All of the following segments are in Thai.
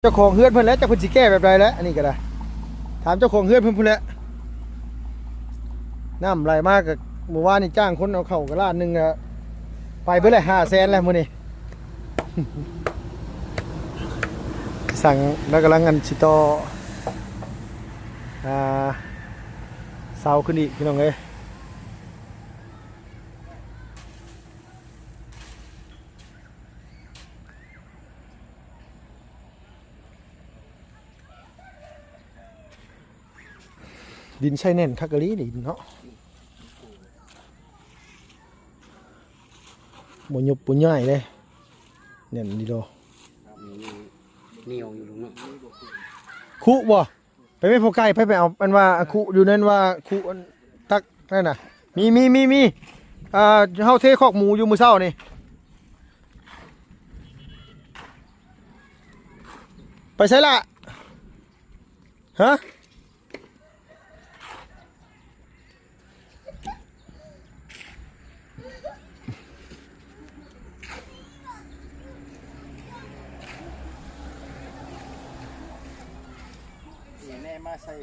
เจ้าของเฮือนเพิ่นแล้วเจ้าเพิ่นสิแก้แบบใดแล้วอันนี้ก็ได้ถามเจ้าของเฮือนเพิ่นแล้วน้ำไหลมากกับเมื่อวานนี่จ้างคนเอาเข้ากระลาดนึงอะไปเบิดเลย500,000แล้วมื้อนี้ สั่งแล้วกำลังงันสิต่อเสาขึ้นอีกพี่น้องเอ้ยดินใช่แน่นคักกะลีนี่เนาะบ่ยุบบ่ย่ายเลยแน่นดีโดเหนียวอยู่ลุงเนาะคุบ่ไปไม่พอไกลไปเอาอันว่าคุอยู่นั่นว่าคุตักนั่นน่ะมีเฮาเทคอกหมูอยู่มื้อเช้านี่ไปใช่ละฮะแน่มาใส่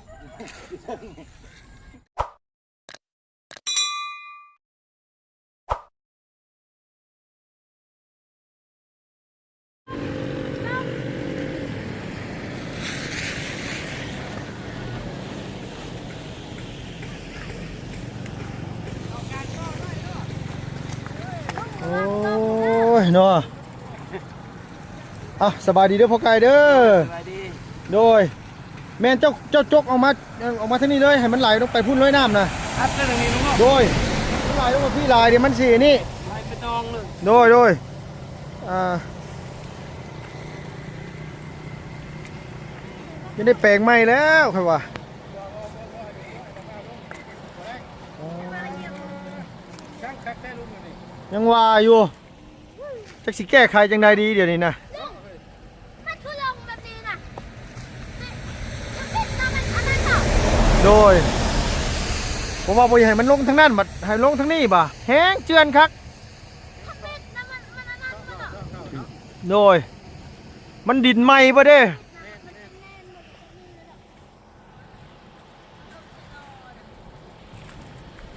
โอ้ยเนาะสบายดีเด้อพ่อไก่เด้อสวัสดี โดยแม่นเจ้าจกออกมาทางนี้เลยให้มันไหลลงไปพุ่นเลยน้ำนะอัดเรื่องนี้ลุงเนาะโดยมันไหลลงมาพี่ไหลเดี๋ยวมันสีนี่ไม่ต้องเลยโดยยังได้แปลงใหม่แล้วครับว่ายังว่าอยู่จักสิแก้ไขจังใดดีเดี๋ยวนี้นะโดยผมว่าบ่อยากให้มันลงทางนั้นบัดให้ลงทางนี้บ่แห้งเจือนคักโดยมันดินใหม่บ่เด้ย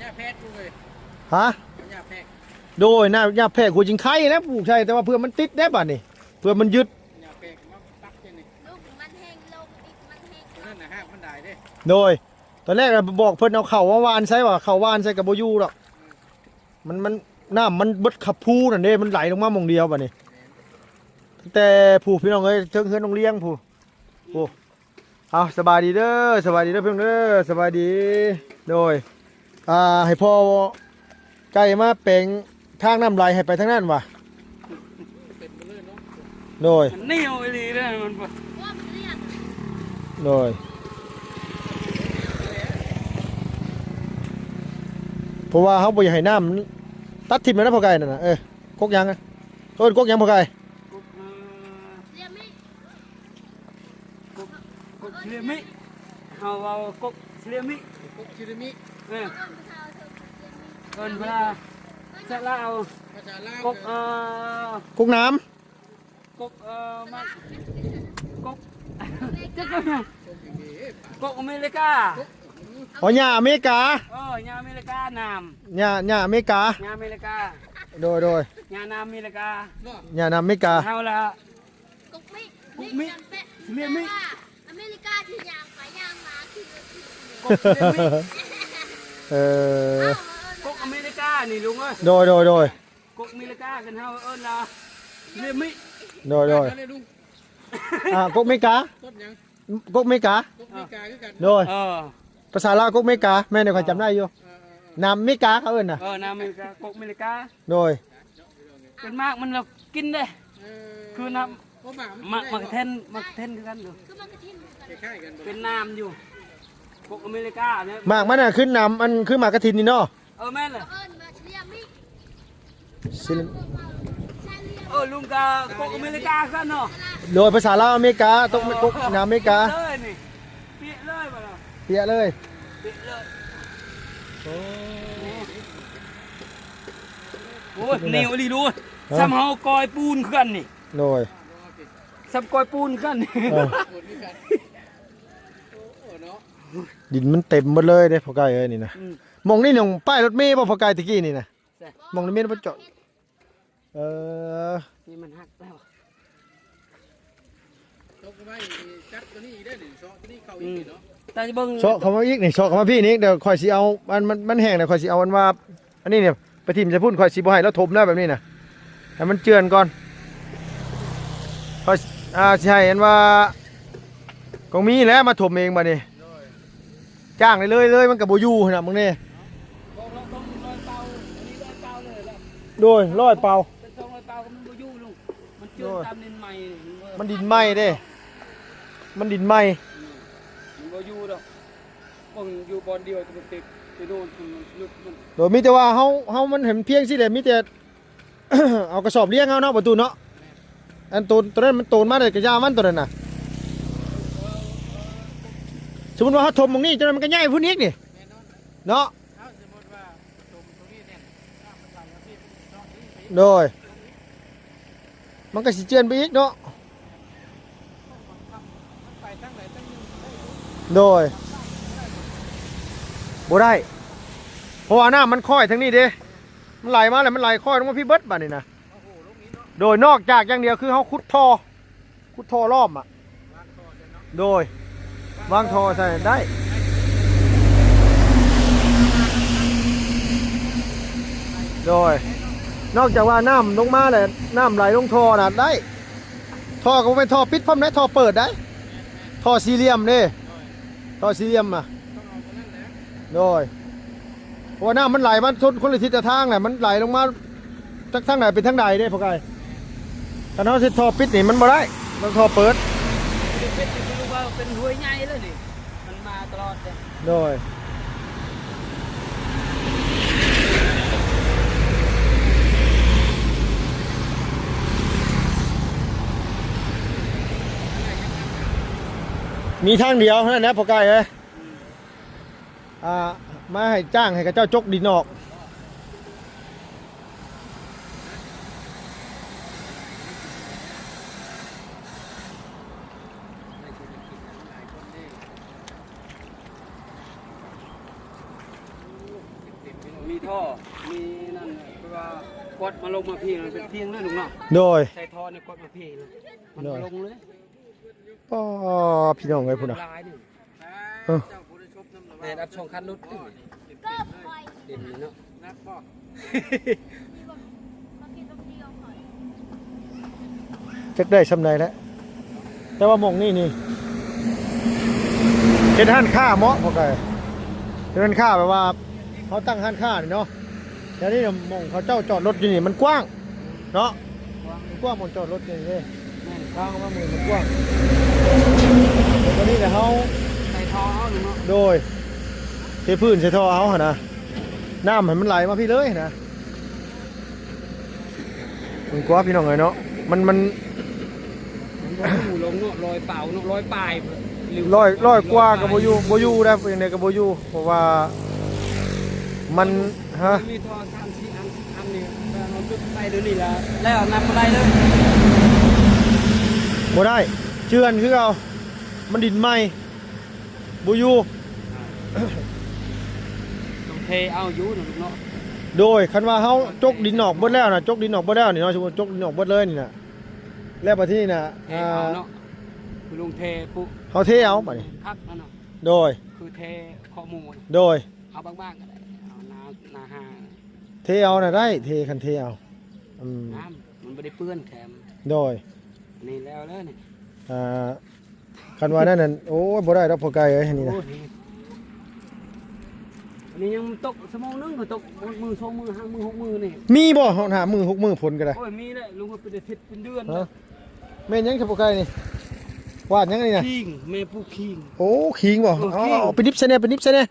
าแพทย์ลุงเลยฮะยาแพทย์โดยน่ายาแพรกกูจริงไข่แล้วปลูกใช่แต่ว่าเพื่อมันติดได้บัดนี่เพื่อมันยึดยาแพทย์มาตักนี่ลูกมันแห้งลงอีกมันแห้ง นั่นน่ะฮะมันได้เด้โดยตอนแรกบอกเพิ่นเอาเข่าววานใช่ว่าเข่าวานใส่กับโบยูหรอกมันน้ำมันเบิดขับพูนั่นเด้มันไหลลงมาหม่องเดียวบัดนี้แต่ผู้พี่น้องเอ้ยเทิงเฮือนโรงเลี้ยงผู้เอาสบายดีเด้อเพิ่นเด้อสบายดีโดยให้พ่อไก่มาเป่งทางน้ำไหลให้ไปทางนั้นว่ะโดยมันเหนียวอีหลีเด้มันว่ามันเรียกโดยเพราะว่าเขาบ่อยากให้น้ำตัดทิ่มแล้วนะพ่อไก่นั่นน่ะกกยังอ่ะกกยังพ่อไก่เรียกไม่ กเลียมิเอากกเลียมิกกชิริมิต้นเท้าเธอเรียกไม่เอิ้นเวลาจะลาวภาษาลาวกกน้กมันกจะกอเมริกาำหญ้าอเมริกาหญ้าอเมริกาน้ำหญ้าอเมริกาหญ้าอเมริกาโดยหญ้าน้ำอเมริกาหญ้าน้ำอเมริกาเท่าละกุกมิเรียกไม่อเมริกาที่ยางไปยางมาคือก กเลียมิกกอเมริกานี่ลุงเอ้ยโดยกกอเมริกากันเฮาเอิ้นละเลียมิโดยกกอเมริกาต้นยังกกอเมริกาก กอเมริกาคือกันโดยภาษาลาวกกอเมริกาแม่ในความจำได้อยู่น้ำอเมริกาเขาเอิ้นน่ะน้ำอเมริกากกอเมริกาโดยเป็นมากมันเรากินได้คือน้ำมักเทนคือกันอยู่คือมันกระทิ่มกัน เป็นน้ำอยู่กกอเมริกาเนี่ยหมากมันน่ะขึ้นน้ำมันขึ้นหมากกระถินนี่เนาะแม่นเลยเอิ้นมาเรียกไม่ลุงกกอเมริกากันเนาะโดยภาษาลาวอเมริกาตกกน้ำอเมริกาเลยนี่เปียเลยบ่ล่ะเปียเลยโอ้ยเหนียวดีดูซ้ำเฮากอยปูนคือกันนี่โดย ซับกอยปูนกัน เออดินมันเต็มหมดเลยเด้พอไกลเอ้ยนี่นะมองนี่หนองป้ายรถเมล์บ่พอไกลตะกี้นี่นะมองรถเมล์บ่จอดนี่มันหักแล้ว ตกไปจัดตัวนี้ได้หนึ่งซอกตัวนี้เข้าอีกเนาะ แต่เบิ่ง เชาะเข้ามาอีกนี่เชาะเข้ามาพี่นี่เดี๋ยวข่อยสิเอามันแห้งเดี๋ยวข่อยสิเอาอันว่าอันนี้เนี่ยไปทิ่มจะพุ่นข่อยสิบ่ให้แล้วถมแล้วแบบนี้นะให้มันเจือนก่อนข่อยสิให้อันว่าก็มีแล้วมาถมเองบัดนี้จ้างเลยมันก็บ่อยู่น่ะมึงนี่ ต้องร้อยเป่าอันนี้ร้อยเป่าเลยแล้ว โดยร้อยเป่า เป็น200เป่าก็มันบ่อยู่ลุงมันเจือตามดินใหม่ มันดินไหม้เด้มันดินไหม้ มันบ่อยู่ดอกบ่อยู่บอนเดียวจะมันติดไปโดนมันลึกมัน โดยมีแต่ว่าเฮามันเห็นเพียงสิแหละมีแต่ เอากระสอบเลี้ยงเฮาเนาะประตูเนาะอันตัวนั้นมันโตนมาได้กระยามันตัวนั้นน่ะสมมุติว่าเฮาถมตรงนี้จังนั้นมันก็ใหญ่พุ่นอีกนี่เนาะ ถ้าสมมติว่าตรงนี้เนี่ยถ้ามันไหลมาที่ซอกนี้ไป โดยมันก็สิเจือนไปอีกเนาะ มันไปทั้งไหนทั้งนี้ โดยบ่ได้เพราะว่าน้ำมันค่อยทั้งนี้เด้มันไหลมาแล้วมันไหลค่อยลงมาพี่เบิดบัดนี่นะโดยนอกจากอย่างเดียวคือเฮาขุดท่อล้อมอ่ะโดยวางท่อใส่ได้โดยนอกจากว่าน้ำลงมาแล้วน้ำไหลลงท่อน่ะได้ท่อก็บ่เป็นท่อปิดพร้อมได้ท่อเปิดได้ท่อสี่เหลี่ยมเด้ท่อสี่เหลี่ยมอ่ะโดยเพราะว่าน้ำมันไหลมาคนละทิศทางแหละมันไหลลงมาจากทางไหนเป็นทางใดเด้พวกไก่ถ้าเราสิท่อปิดนี่มันบ่ได้ต้องท่อเปิด เป็นรู้ว่าเป็นห้วยใหญ่เลยนี่มันมาตลอดเลย โดยมีทางเดียวเท่านั้นนะพวกไก่เอ้ยมาให้จ้างให้กับเจ้าจกดินออกมีท่อมีนั่นเพราะว่ากดมาลงมาพี่มันเป็นเพียงเลยลุงเนาะ โดย ใส่ท่อเนี่ยกดมาพี่เลยมันลงเลย ก็พี่น้องไงพุ่นอ่ะ ลายนี่ เออ เจ้าผู้ได้ชมน้ำละ ในรับชงคันรถนี่ ก็คอย เด่นนี่เนาะ นักบอก มากินตรงเดียวคอย จักได้สำไรแล้วแต่ว่าหมองนี่เป็นห้านค้าเหมาะพอไก่เป็นห้านค้าแบบว่าเขาตั้งห้านค้านี่เนาะแล้วนี่หมองเขาเจ้าจอดรถอยู่นี่มันกว้างเนาะมันกว้างหมองจอดรถอย่างนี้ทางมามือมันกว้างแล้วตอนนี้เนี่ยเขา ใส่ท่อเอาลุงเนาะ โดยเทพื้นใส่ท่อเอาหนนะน้ำให้มันไหลมาพี่เลยนะมันกว้างพี่น้องเลยเนาะมัน มันบ่อยู่ลงเนาะลอยเป่าเนาะลอยปลาย ร้อยกว่ากับโบยูได้อย่างไรกับโบยูเพราะว่ามันฮะ มีท่อ3-4 อันนี่เราจุดไปเดี๋ยวนี้แล้วนำมาได้เลย โบได้เจือนคือเอามันดินไหมโบยู ต้องเทเอาอยู่นะลุงเนาะ โดยคันว่าเขาจกดินออกเบิดแล้วนะจกดินออกเบิดแล้วนี่เนาะสมมติจกดินออกเบิดเลยนี่นะแล้วประเทศนี่นะ เทเอาเนาะคือลุงเทปุ๊บ เขาเทเอาไป พักนั่นเนาะ โดย คือเทข้อมูล โดย เอาบ้างๆก็ได้เอานาหา เทเอานะได้เทคันเทเอาอืม น้ำมันไม่ได้เปื้อนแถม โดย นี่แล้วเลยนี่ คันว่านั่นน่ะโอ้ยบ่ได้ดอกพอไกลเอ้ยนี่นะ โอ้ยอันนี้ยังตกสมองนึงก็ตกมือ2 มือ5 มือ6 มือนี่ มีบ่หามือ6 มือผลก็ได้ โอ้ยมีเลยลุงก็เป็นอาทิตย์เป็นเดือน ฮะแม่นยังครับพอไกลนี่วาดยังนี่นะ คิงแม่ผู้คิง โอ้ขิงบ่ โอ้ เอา ขิง เอาไปนิบซะแน่ไปนิบซะแน่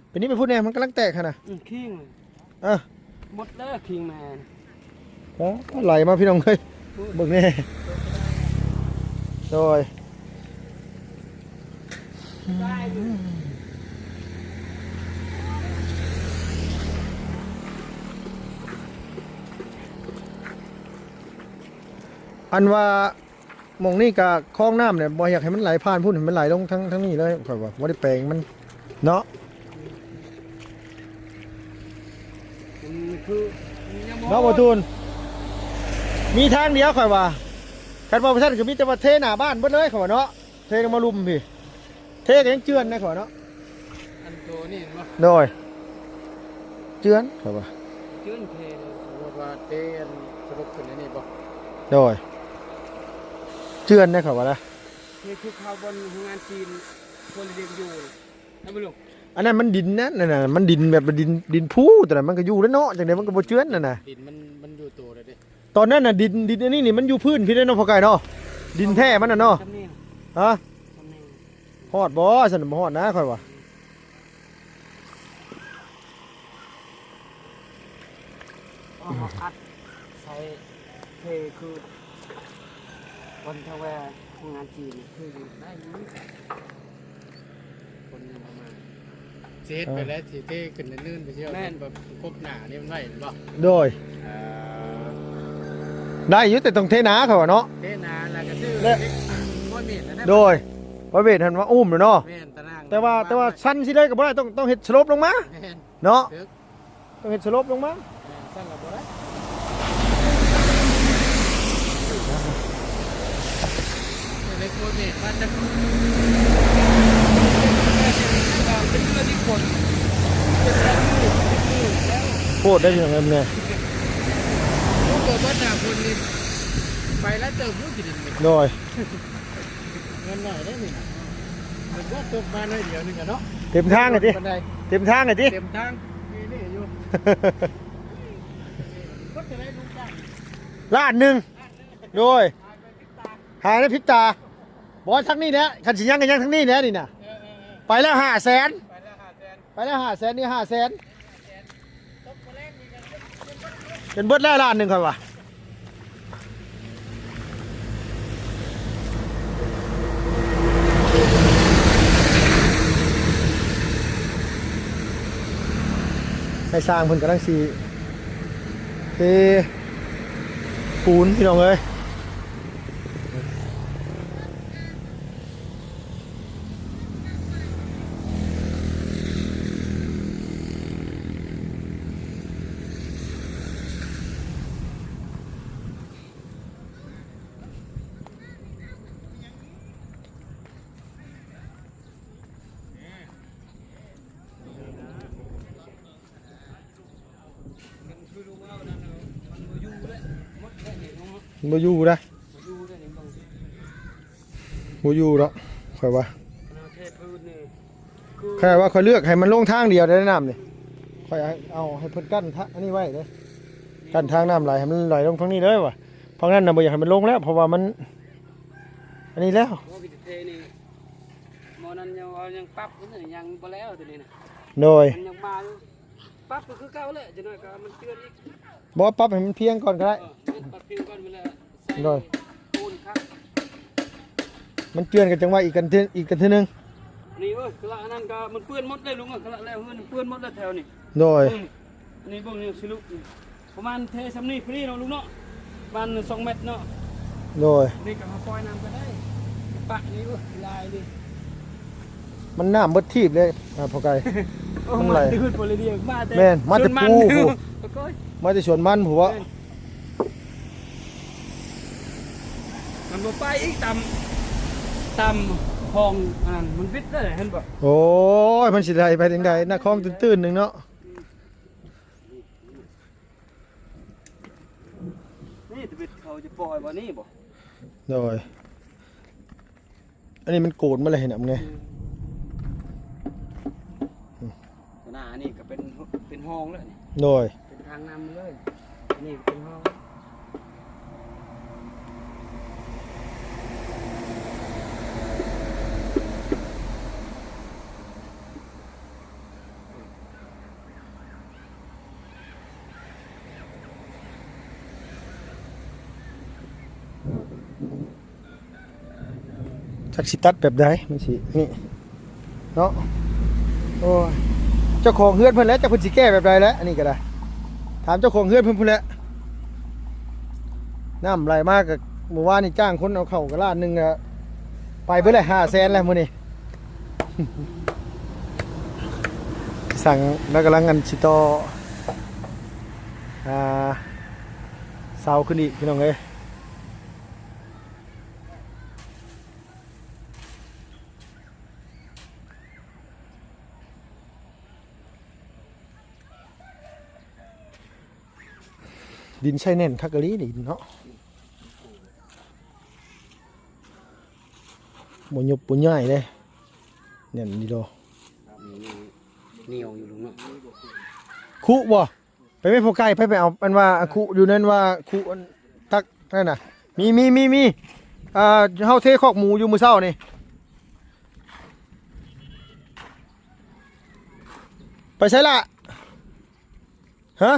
ไปนิบไปพูดแน่มันกำลังแตกหั่นน่ะ คิง อ่ะ หมดแล้วคิงแมน ไหลมาพี่น้องเอ้ยเบิ่งแน่โดยอันว่า หม่องนี่ก็คลองน้ำเนี่ยบ่อยากให้มันไหลผ่านพุ่นให้มันไหลลงทั้งนี้เลยข่อยว่าบ่ได้แปลงมันเนาะ มันคือยัง เนาะบ่ทูนมีทางเดียวข่อยว่าคันว่าท่านก็มีแต่ว่าเทหน้าบ้านเบิดเลยข่อยว่าเนาะเทลงมาลุมพี่เทก็ยังเจือนนะข่อยว่าเนาะ อันตัวนี่เนาะ โดยเจือนข่อยว่า จื้นเทเลย สมมติว่าเตนสรุปขึ้นในนี่บ่ โดยเจือนนะข่อยว่านะ เทคือข้าวบนโรงงานจีนคนเรียนอยู่นะบ่ลูก อันนั้นมันดินนะนั่นน่ะมันดินแบบดินพูแต่นั้นมันก็อยู่แล้วเนาะจังได๋มันก็บ่เจือนนั่นน่ะ ดินมันอยู่ตัวเลยดิ ตอนนั้นน่ะดินอันนี้นี่มันอยู่พื้นพี่ได้เนาะพ่อไก่เนาะดินแท้มันน่ะเนาะ จำเนียง ฮะ จำเนียง ฮอดบ่ซั่นบ่ฮอดนะข่อยว่า อ๋ออัดใส่เทคือวันทวารโรงงานจีนคืออยู่ได้อยู่ คนประมาณเซตไปแล้วสิเตขึ้นเนื่นๆไปเที่ยวแบบครบหน้านี่มันไหวหรือเปล่า โดยได้อยู่แต่ต้องเทนาข่อยว่าเนาะ เตนาแล้วก็ซื้อ และ เล็กบ่มีดนะ โดยว่าเวทหันว่าอุ้มเนาะ แม่นตาราง แต่ว่าชั้นสิได้ก็บ่ได้ต้องเฮ็ดสลบลงมา แม่น เนาะ ตึก ต้องเฮ็ดสลบลงมา แม่นสั่นละบ่ได้เล็กบ่มีดมันจะเป็นเรื่องที่คน โคตรได้อย่างนั้นเนี่ย ลูกเกิดว่าจากคนนี้ไปแล้วเติมลูกกินนี่ โดย เงินหน่อยได้นี่นะมันว่าตกมาหน่อยเดียวนึงอะเนาะ เต็มทางเลยติ บันได เต็มทางเลยติ เต็มทางนี่อยู่ก็จะได้ลูกจ้าง ล้านหนึงโดยหายในพริบตาบ่ทั้งนี้แหละคันสิยังก็ยังทั้งนี้แหละนี่น่ะไปแล้ว500,000 ไปแล้ว500,000 ไปแล้ว500,000นี่500,000เป็นเบิดแล้วล้านหนึงค่อยว่าให้สร้างเพิ่นกำลังสิเทปูนพี่น้องเอ้ยบ่อยู่นะบ่อยู่ดอกค่อยว่า เทพื้นนี่คือ แค่ว่าค่อยเลือกให้มันลงทางเดียวได้น้ำนี่ค่อยเอาให้เพิ่นกั้นทะอันนี้ไว้เด้อกั้นทางน้ำไหลให้มันไหลลงทางนี้เลยว่ะเพราะงั้นน่ะบ่อยากให้มันลงแล้วเพราะว่ามันอันนี้แล้ว ว่าวิธีเทนี่หมอนั้นยังปรับนี่ยังบ่แล้วตัวนี้นะ โดย มันยังมาอยู่ปรับก็คือเก่าเลยจะน้อยก็มันเตือนอีก บ่ปรับให้มันเพียงก่อนก็ได้ ปรับเพียงก่อนเวลาใส่ โดย ปูนครับ มันเจือนกันจังว่าอีกกันเทื่อนึง นี่เว้ยกระอันนั้นก็มันเปื้อนหมดเลยลุงอ่ะกระแล้วมันเปื้อนหมดเลยแถวนี่ โดย นี่เบิ่งนี่สิลูกประมาณเทซ้ำนี่พอดีเนาะลุงเนาะประมาณ2 เมตรเนาะ โดย นี่ก็มาปล่อยน้ำก็ได้ปะนี่เว้ยลายดิ มันน้ำเบิดทีบเลยพอไกล มันไหล ตื่นโพลิเดียมาแต่ แม่นมาแต่ ชวน ปู โอ้โก้ย มาแต่สวนมันผมว่า มันบ่ไปอีกตำคลองอันมันวิดได้เห็นบ่ โอ้ยมันสิไหลไปจังใดหน้าคลองตื้นๆนึงเนาะ นี่ตะบิดเขาจะปล่อยบ่นี่บ่ โดยอันนี้มันโกรธมาเลยเห็นมั้งไง หน้านี่ก็เป็นห้องเลยนี่ โดย เป็นทางนำเลยนี่เป็นห้อง จักสิตัดแบบใดมันสินี่เนาะโอ้ยเจ้าของเฮือนเพิ่นแล้วเจ้าเพิ่นสิแก้แบบใดแล้วอันนี้ก็ได้ถามเจ้าของเฮือนเพิ่นพุ่นแหล้วน้ำไหลมากก็ เมื่อวานนี่จ้างคนเอาเข้ากระลาดหนึงอะไปเบิดเลย500,000แล้วมื้อนี้ สั่งแล้วกำลังกันสิต่อเสาขึ้นอีกพี่น้องเอ้ยดินใช่แน่นคักกะลีนี่เนาะบ่ยุบบ่ย่ายเลยแน่นดีโด เหนียวอยู่ลุงเนาะ คุบ่ไปไม่พอไกลไปเอาอันว่าคุอยู่นั่นว่าคุอันตักนั่นน่ะมีเฮาเทคอกหมูอยู่มื้อเช้านี่ไปใช่ละฮะ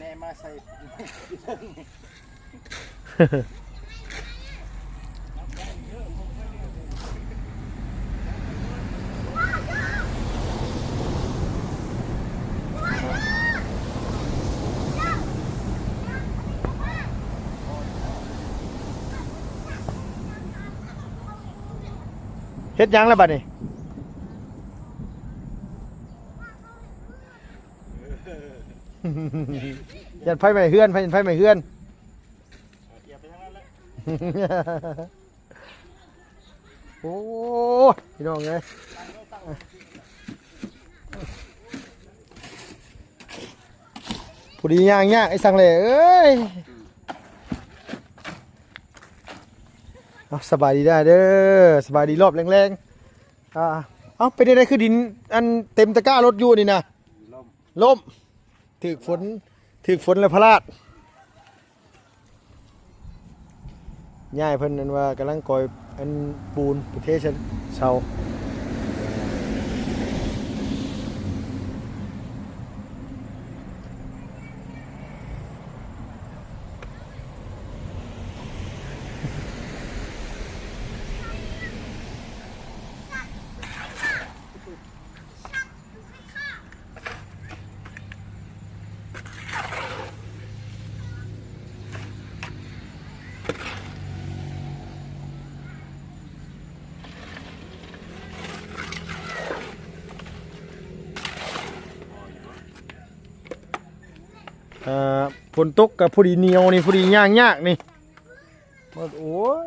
แน่มาใส่ เฮ็ดหยังแล้วบัดนี้ ยันไฟใหม่เฮือนไฟใหม่เฮือน อย่าไปทางนั้นแหละ โอ้พี่น้องเอ้ยผู้ดีย่างยากไอ้สังเลยเอ้ยเอาสบายดีได้เด้อสบายดีรอบแรงๆเอาไปได้คือดินอันเต็มตะกร้ารถอยู่นี่นะล่มถึกฝนแล้วพลาดย่ายเพิ่นนั่นว่ากำลังก่อยอันปูนประเทศเชาฝนตกกับพอดีเหนียวนี่พอดีย่างยากนี่โอ้ย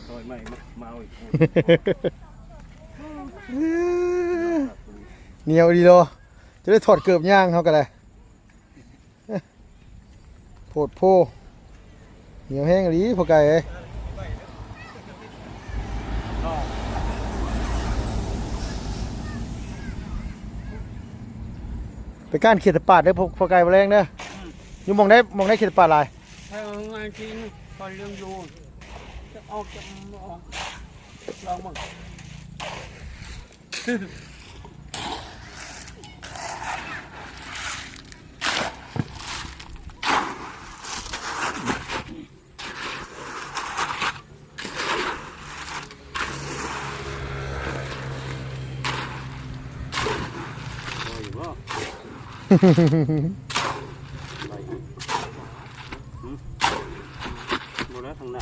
ซอยใหม่มาเอาอีก เหนียวดีโลจะได้ถอดเกือบย่างเขาก็ได้โพดโพเหนียวแห้งดีพอไก่เอ้ยไปก้านเขียดปาดได้พอไก่มาแรงเด้ออยู่มองได้เขียดปาดลาย ถ้างานจริงตอนเรื่องอยู่จะออกลองมั่ง ดูแล้วทางหน้า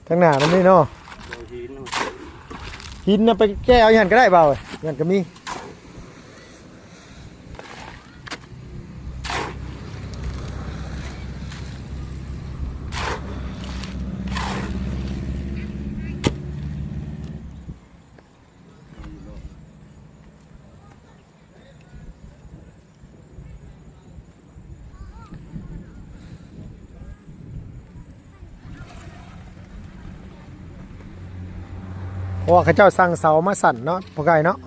ทางหน้านั่นนี่เนาะ หินน่ะไปแก้เอาอย่างนั้นก็ได้เปล่าอย่างนั้นก็มีเพราะว่าเขาเจ้าสั่งเสามาสั่นเนาะพอไกลเนาะ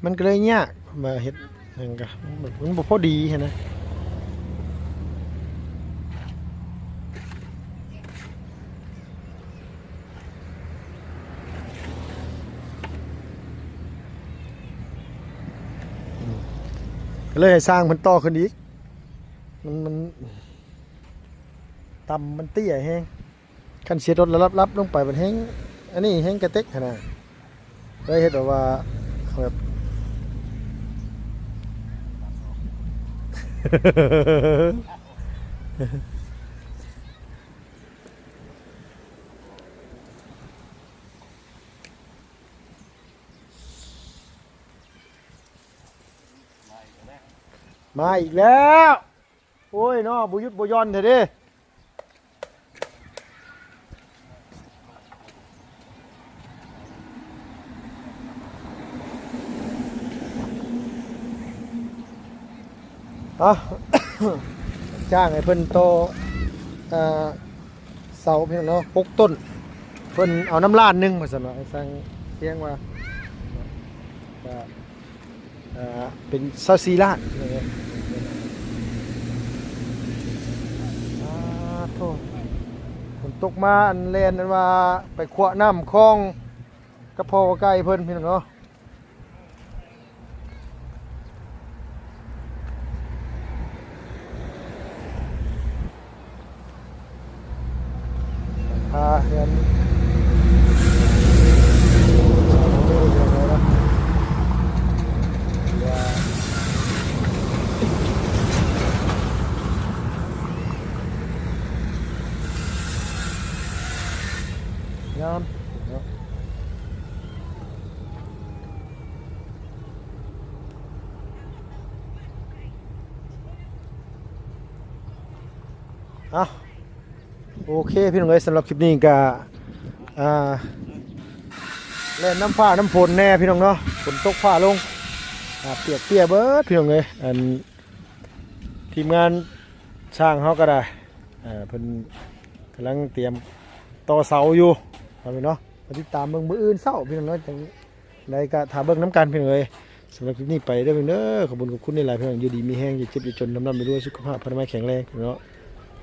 มันก็เลยยากมาเฮ็ดนั่นก็มันบ่พอดีเห็นนะก็เลยให้สร้างมันต่อขึ้นอีกมันต่ำมันเตี้ยแฮงคันเสียรถแล้วรับลงไปมันแฮงอันนี้แฮงกระเต็กขนาดเลยเฮ็ดแบบว่าแบบ มาอีกแล้วโอ้ยเนาะบุยุดบุยอนเถอะดิเอา จ้างให้เพิ่นโตเสาเพียงเนาะ6 ต้นเพิ่นเอาน้ำลาดนึงมาสั่นว่าให้สั่งเสียงว่าก็เป็น24 ล้านโทษฝนตกมาอันแลนอันว่าไปขวะน้ำคลองกระเพาะไก่เพิ่นพี่น้องเนาะเงินงามอ่ะโอเคพี่น้องเอ้ยสำหรับคลิปนี้ก็เล่นน้ำฟ้าน้ำฝนแน่พี่น้องเนาะฝนตกฟ้าลงเปียกเบิดพี่น้องเอ้ยทีมงานช่างเขาก็ได้เพิ่นกำลังเตรียมต่อเสาอยู่เอาไปเนาะมาติดตามเบิ่งมื้ออื่นเช้าพี่น้องเนาะจังไดก็ถามเบิ่งน้ำกันพี่น้องเอ้ยสำหรับคลิปนี้ไปเด้อพี่น้องเด้อขอบคุณในหลายพี่น้องอยู่ดีมีแห้งอย่าเจ็บอย่าจนลำไปด้วยสุขภาพพลามัยแข็งแรงพี่น้อง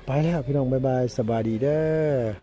ไปแล้วพี่น้องบ๊ายบายสบายดีเด้อ